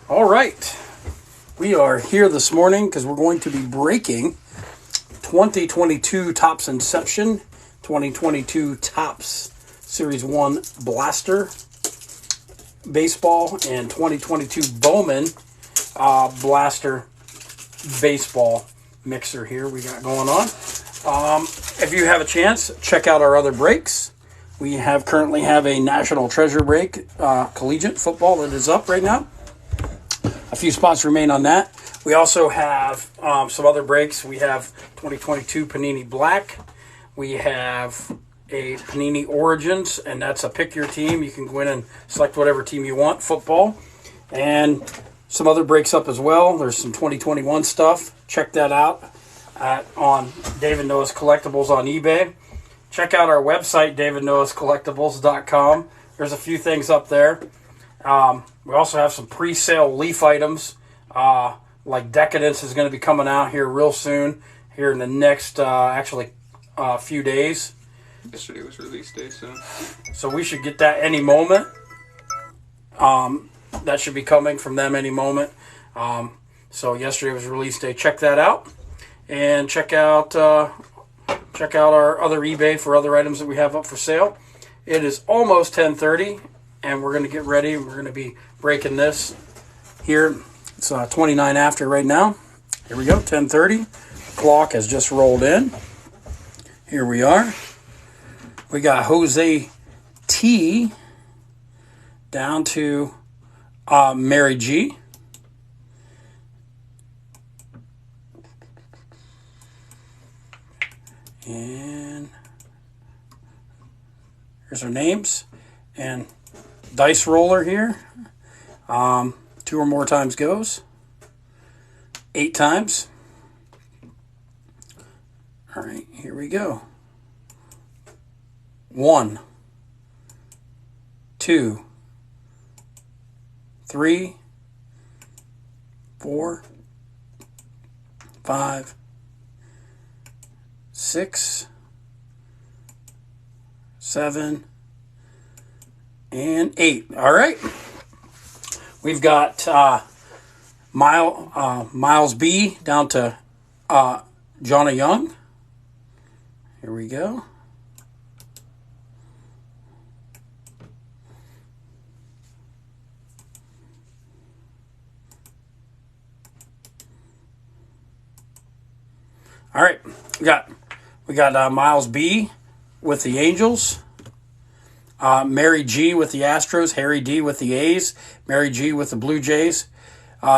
All right. We are here this morning because we're going to be breaking 2022 Topps Inception, 2022 Topps Series 1 Blaster Baseball, and 2022 Bowman Blaster Baseball mixer here we got going on. If you have a chance, check out our other breaks. We currently have a National Treasure break, collegiate football that is up right now. A few spots remain on that. We also have some other breaks. We have 2022 Panini Black. We have a Panini Origins, and that's a pick your team. You can go in and select whatever team you want, football. And some other breaks up as well. There's some 2021 stuff. Check that out on David Noah's Collectibles on eBay. Check out our website, davidnoahscollectibles.com. There's a few things up there. We also have some pre-sale Leaf items, like Decadence is going to be coming out here real soon, here in the next, few days. Yesterday was release day, so we should get that any moment. That should be coming from them any moment. So yesterday was release day. Check that out, and check out our other eBay for other items that we have up for sale. It is almost 10:30. And we're going to get ready. We're going to be breaking this here. It's 29 after right now. Here we go, 10:30. Clock has just rolled in. Here we are. We got Jose T down to Mary G. And here's our names. And dice roller here. 2 or more times goes. 8 times. All right, here we go. 1, 2, 3, 4, 5, 6, 7, and 8. All right. We've got Miles B down to Jonna Young. Here we go. All right. We got Miles B with the Angels. Mary G with the Astros, Harry D with the A's, Mary G with the Blue Jays,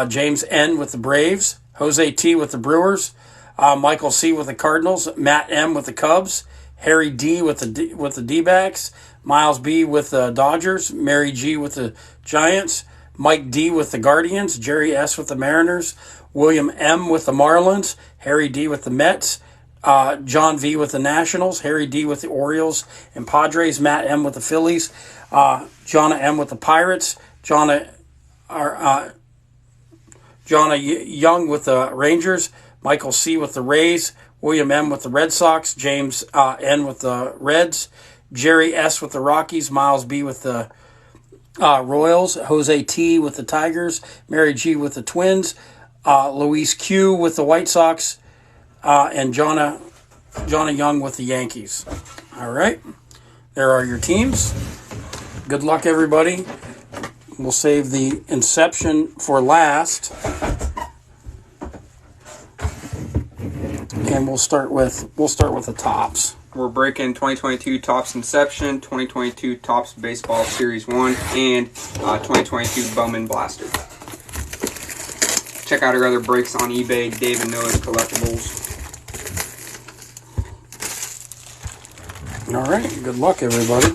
James N with the Braves, Jose T with the Brewers, Michael C with the Cardinals, Matt M with the Cubs, Harry D with the D-backs, Miles B with the Dodgers, Mary G with the Giants, Mike D with the Guardians, Jerry S with the Mariners, William M with the Marlins, Harry D with the Mets, John V with the Nationals, Harry D with the Orioles and Padres, Matt M with the Phillies, Jonna M with the Pirates, Jonna Young with the Rangers, Michael C with the Rays, William M with the Red Sox, James N with the Reds, Jerry S with the Rockies, Miles B with the Royals, Jose T with the Tigers, Mary G with the Twins, Luis Q with the White Sox, and Jonna Young with the Yankees. All right. There are your teams. Good luck, everybody. We'll save the Inception for last. And we'll start with the Topps. We're breaking 2022 Topps Inception, 2022 Topps Baseball Series 1, and 2022 Bowman Blaster. Check out our other breaks on eBay, David Noah's Collectibles. All right, good luck, everybody.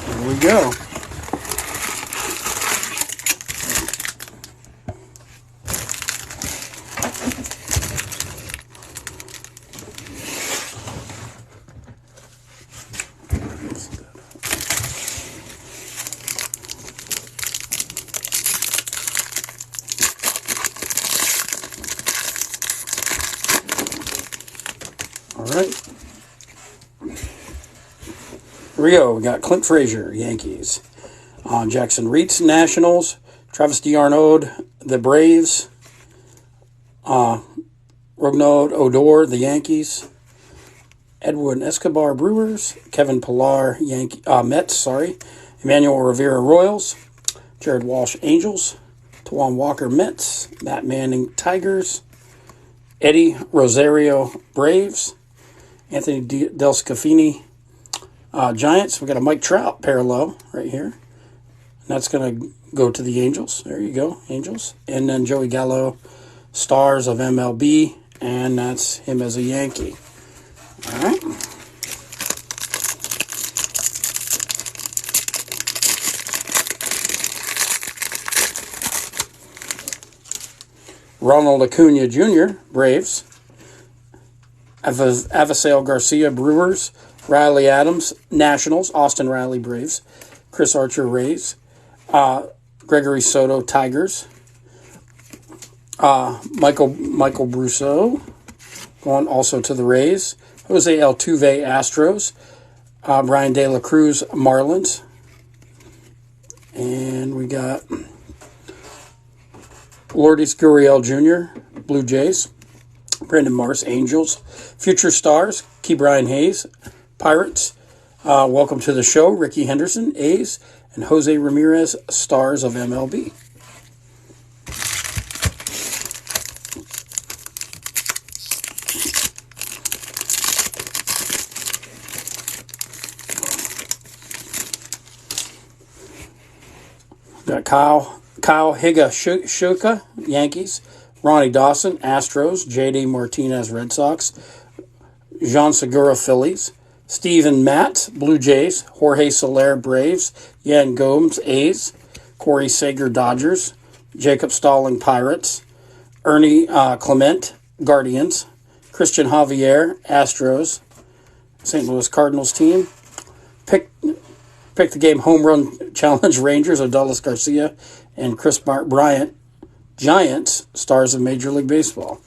Here we go. All right. Rio, we got Clint Frazier, Yankees. Jackson Reitz, Nationals. Travis d'Arnaud, the Braves. Rougned Odor, the Yankees. Edwin Escobar, Brewers. Kevin Pillar, Mets. Emmanuel Rivera, Royals. Jared Walsh, Angels. Tawan Walker, Mets. Matt Manning, Tigers. Eddie Rosario, Braves. Anthony Del Scafini, Giants. We got a Mike Trout parallel right here. And that's going to go to the Angels. There you go, Angels. And then Joey Gallo, Stars of MLB. And that's him as a Yankee. All right. Ronald Acuna Jr., Braves. Avisail Garcia, Brewers. Riley Adams, Nationals. Austin Riley, Braves. Chris Archer, Rays. Gregory Soto, Tigers. Michael Brousseau, going also to the Rays. Jose Altuve, Astros. Brian De La Cruz, Marlins. And we got Lourdes Gurriel Jr., Blue Jays. Brandon Marsh, Angels. Future Stars, Key Brian Hayes, Pirates. Welcome to the show, Ricky Henderson, A's. And Jose Ramirez, Stars of MLB. Got Kyle Higashioka, Yankees. Ronnie Dawson, Astros. J.D. Martinez, Red Sox. Jean Segura, Phillies. Steven Matz, Blue Jays. Jorge Soler, Braves. Yan Gomes, A's. Corey Seager, Dodgers. Jacob Stalling, Pirates. Ernie Clement, Guardians. Christian Javier, Astros. St. Louis Cardinals team. Pick the game home run challenge, Rangers. Odalis Garcia and Chris Bryant, Giants. Stars of Major League Baseball.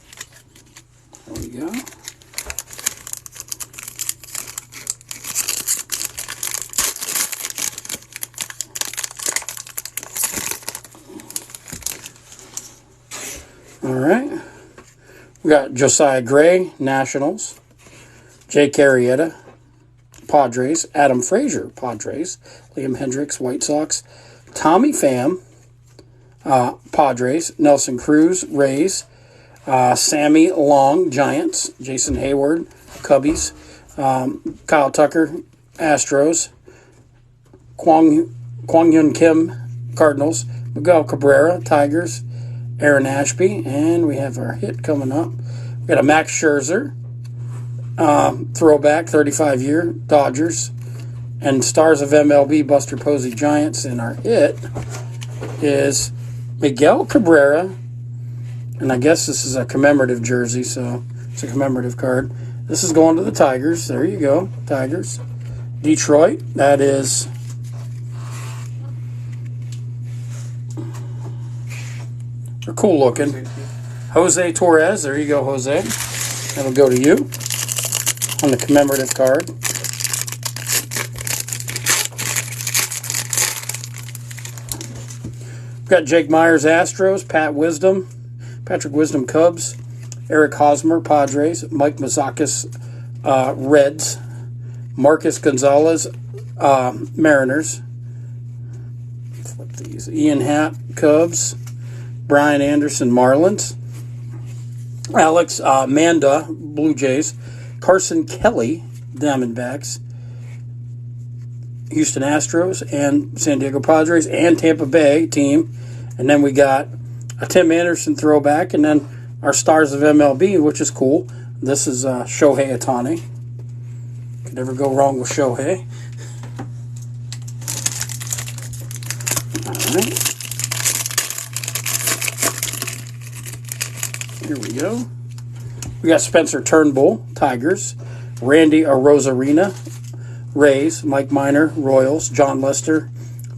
There we go. All right. We got Josiah Gray, Nationals. Jay Arrieta, Padres. Adam Frazier, Padres. Liam Hendricks, White Sox. Tommy Pham, Padres. Nelson Cruz, Rays. Sammy Long, Giants. Jason Hayward, Cubbies. Kyle Tucker, Astros. Kwang Hyun Kim, Cardinals. Miguel Cabrera, Tigers. Aaron Ashby, and we have our hit coming up. We got a Max Scherzer, throwback, 35-year, Dodgers, and Stars of MLB, Buster Posey, Giants, and our hit is Miguel Cabrera, and I guess this is a commemorative jersey, so it's a commemorative card. This is going to the Tigers. There you go, Tigers. Detroit, that is... They're cool looking. Jose Torres. There you go, Jose. That'll go to you on the commemorative card. We've got Jake Myers, Astros. Patrick Wisdom, Cubs. Eric Hosmer, Padres. Mike Moustakas, Reds. Marcus Gonzalez, Mariners. Flip these. Ian Happ, Cubs. Brian Anderson, Marlins. Alex Manda, Blue Jays. Carson Kelly, Diamondbacks. Houston Astros and San Diego Padres and Tampa Bay team. And then we got a Tim Anderson throwback, and then our Stars of MLB, which is cool. This is Shohei Ohtani. Could never go wrong with Shohei. All right. Here we go. We got Spencer Turnbull, Tigers. Randy Arozarena, Rays. Mike Minor, Royals. John Lester,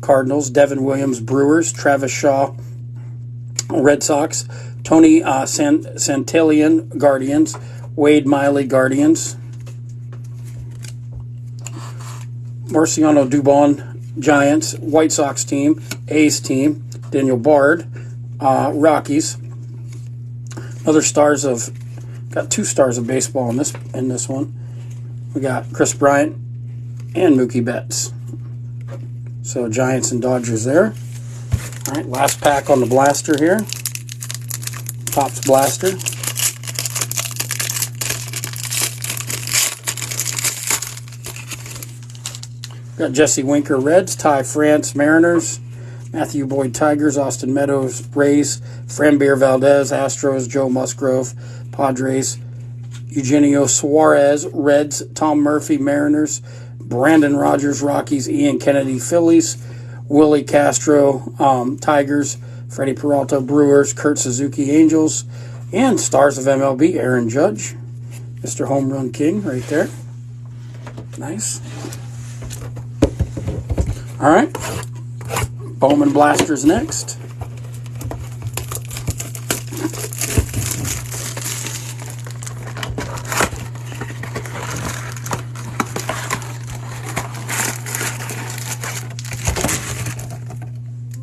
Cardinals. Devin Williams, Brewers. Travis Shaw, Red Sox. Tony Santillan, Guardians. Wade Miley, Guardians. Marciano Dubon, Giants. White Sox team. A's team. Daniel Bard, Rockies. Got 2 stars of baseball in this one. We got Chris Bryant and Mookie Betts. So Giants and Dodgers there. All right, last pack on the blaster here. Topps blaster. Got Jesse Winker Reds, Ty France Mariners, Matthew Boyd Tigers, Austin Meadows Rays, Framber Valdez Astros, Joe Musgrove Padres, Eugenio Suarez Reds, Tom Murphy Mariners, Brandon Rogers Rockies, Ian Kennedy Phillies, Willie Castro Tigers, Freddie Peralta Brewers, Kurt Suzuki Angels, and stars of MLB Aaron Judge, Mr. Home Run King right there. Nice. All right, Bowman Blasters next.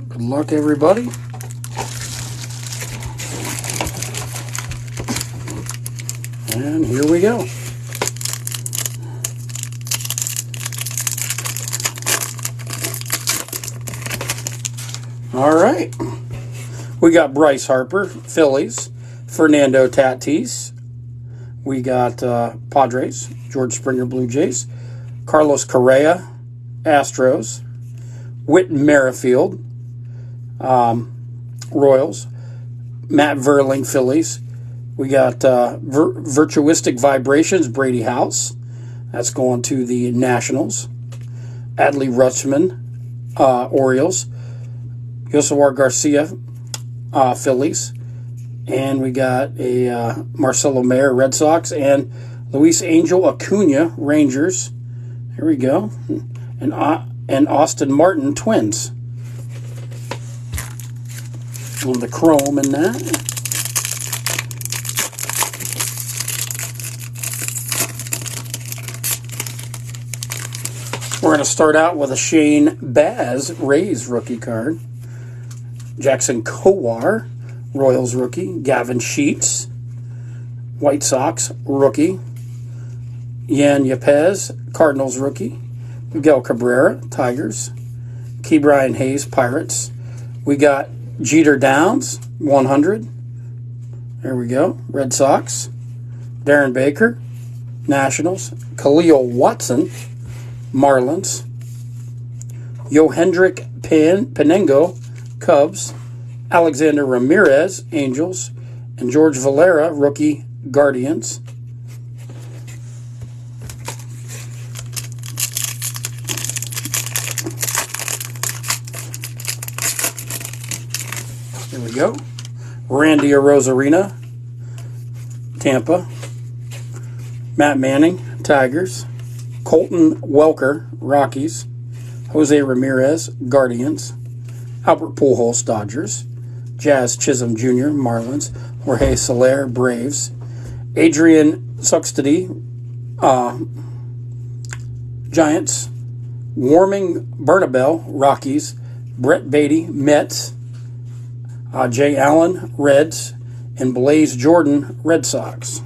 Good luck, everybody. And here we go. All right. We got Bryce Harper, Phillies. Fernando Tatis. We got Padres. George Springer, Blue Jays. Carlos Correa, Astros. Whit Merrifield, Royals. Matt Verling, Phillies. We got Virtuistic Vibrations, Brady House. That's going to the Nationals. Adley Rutschman, Orioles. Yosawar Garcia, Phillies. And we got a Marcelo Mayer, Red Sox. And Luis Angel Acuna, Rangers. There we go. And Austin Martin, Twins. On the chrome in that. We're going to start out with a Shane Baz, Rays rookie card. Jackson Kowar, Royals rookie. Gavin Sheets, White Sox rookie. Yan Yepez, Cardinals rookie. Miguel Cabrera, Tigers. Ke'Bryan Hayes, Pirates. We got Jeter Downs, 100. There we go. Red Sox. Darren Baker, Nationals. Khalil Watson, Marlins. Yohendrick Penengo, Cubs. Alexander Ramirez, Angels. And George Valera, rookie, Guardians. There we go. Randy Arozarena, Tampa. Matt Manning, Tigers. Colton Welker, Rockies. Jose Ramirez, Guardians. Albert Pujols, Dodgers. Jazz Chisholm Jr., Marlins. Jorge Soler, Braves. Adrian Suxtedy, Giants. Warming Bernabel, Rockies. Brett Beatty, Mets. Jay Allen, Reds. And Blaze Jordan, Red Sox.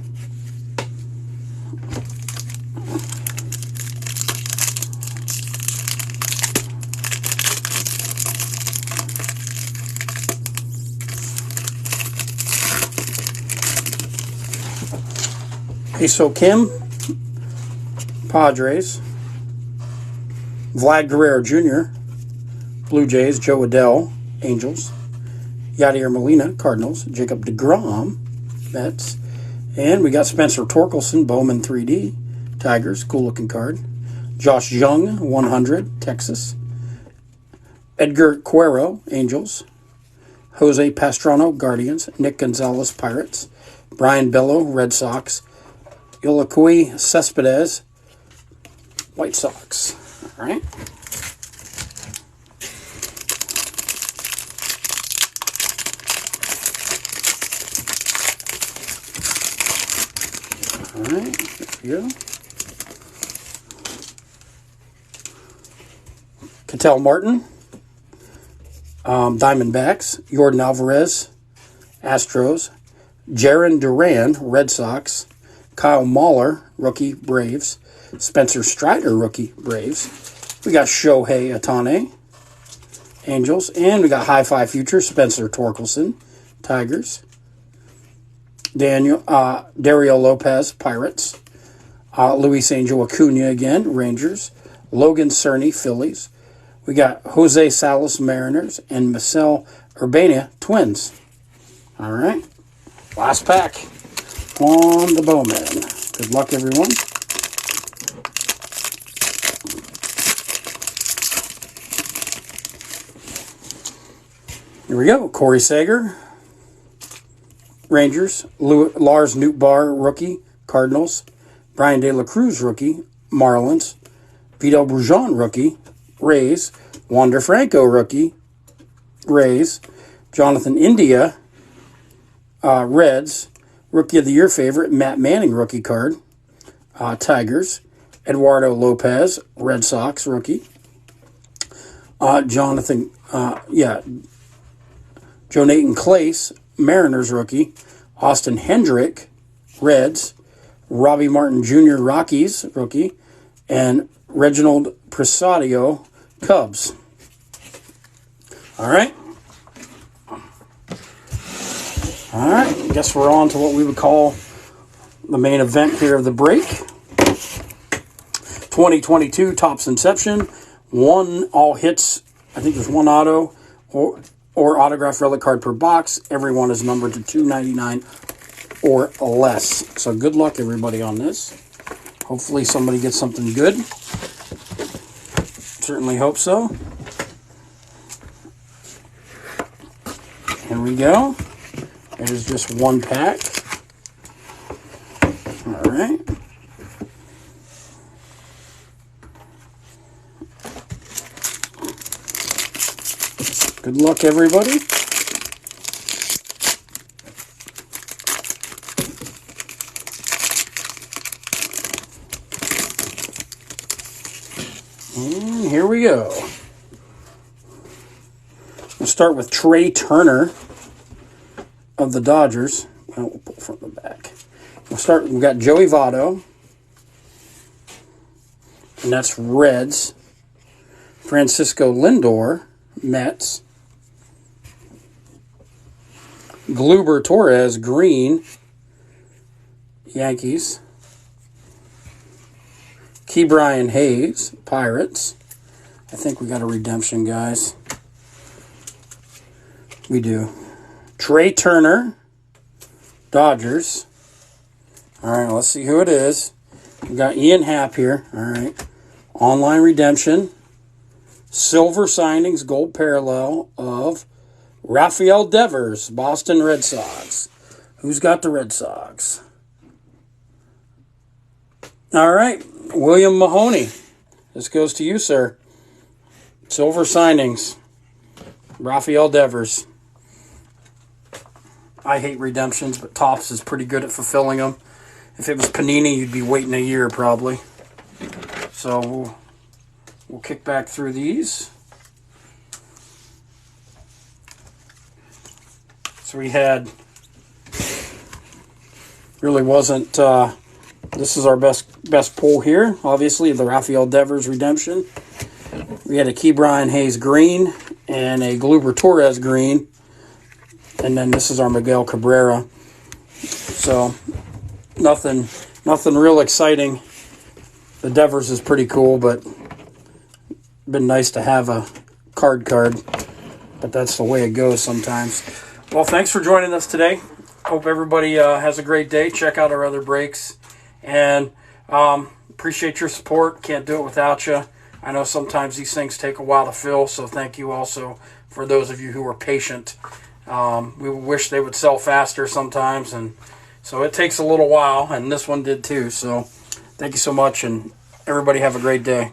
Iso Kim, Padres. Vlad Guerrero Jr., Blue Jays. Joe Adell, Angels. Yadier Molina, Cardinals. Jacob deGrom, Mets. And we got Spencer Torkelson, Bowman 3D, Tigers. Cool looking card. Josh Jung, 100, Texas. Edgar Quero, Angels. Jose Pastrano, Guardians. Nick Gonzalez, Pirates. Brian Bello, Red Sox. Yolakui Cespedes, White Sox. All right. All right, there we go. Ketel Martin, Diamondbacks. Jordan Alvarez, Astros. Jaron Duran, Red Sox. Kyle Mahler, rookie, Braves. Spencer Strider, rookie, Braves. We got Shohei Ohtani, Angels. And we got High Five Future, Spencer Torkelson, Tigers. Dario Lopez, Pirates. Luis Angel Acuna again, Rangers. Logan Cerny, Phillies. We got Jose Salas, Mariners. And Marcel Urbana, Twins. All right. Last pack on the Bowman. Good luck, everyone. Here we go. Corey Seager, Rangers. Lars Nootbaar, rookie, Cardinals. Brian De La Cruz, rookie, Marlins. Vito Brujan, rookie, Rays. Wander Franco, rookie, Rays. Jonathan India, Reds. Rookie of the Year favorite, Matt Manning, rookie card, Tigers. Eduardo Lopez, Red Sox, rookie. Jonathan Clace, Mariners, rookie. Austin Hendrick, Reds. Robbie Martin Jr., Rockies, rookie. And Reginald Presadio, Cubs. All right. All right. I guess we're on to what we would call the main event here of the break. 2022 Topps Inception. One all hits. I think there's one auto or autograph relic card per box. Every one is numbered to $2.99 or less. So good luck, everybody, on this. Hopefully somebody gets something good. Certainly hope so. Here we go. It is just one pack. All right. Good luck, everybody. And here we go. We'll start with Trey Turner of the Dodgers. Well, we'll pull from the back. We've got Joey Votto. And that's Reds. Francisco Lindor, Mets. Gleyber Torres, green, Yankees. Ke'Bryan Hayes, Pirates. I think we got a redemption, guys. We do. Trey Turner, Dodgers. All right, let's see who it is. We got Ian Happ here. All right. Online redemption. Silver signings, gold parallel of Rafael Devers, Boston Red Sox. Who's got the Red Sox? All right. William Mahoney. This goes to you, sir. Silver signings. Rafael Devers. I hate redemptions, but Topps is pretty good at fulfilling them. If it was Panini, you'd be waiting a year probably. So we'll kick back through these. So we had, really wasn't, this is our best pull here, obviously, the Rafael Devers redemption. We had a Ke'Bryan Hayes green and a Gleyber Torres green. And then this is our Miguel Cabrera. So nothing real exciting. The Devers is pretty cool, but been nice to have a card. But that's the way it goes sometimes. Well, thanks for joining us today. Hope everybody has a great day. Check out our other breaks. And appreciate your support. Can't do it without you. I know sometimes these things take a while to fill, so thank you also for those of you who are patient. We wish they would sell faster sometimes, and so it takes a little while, and this one did too. So thank you so much, and everybody have a great day.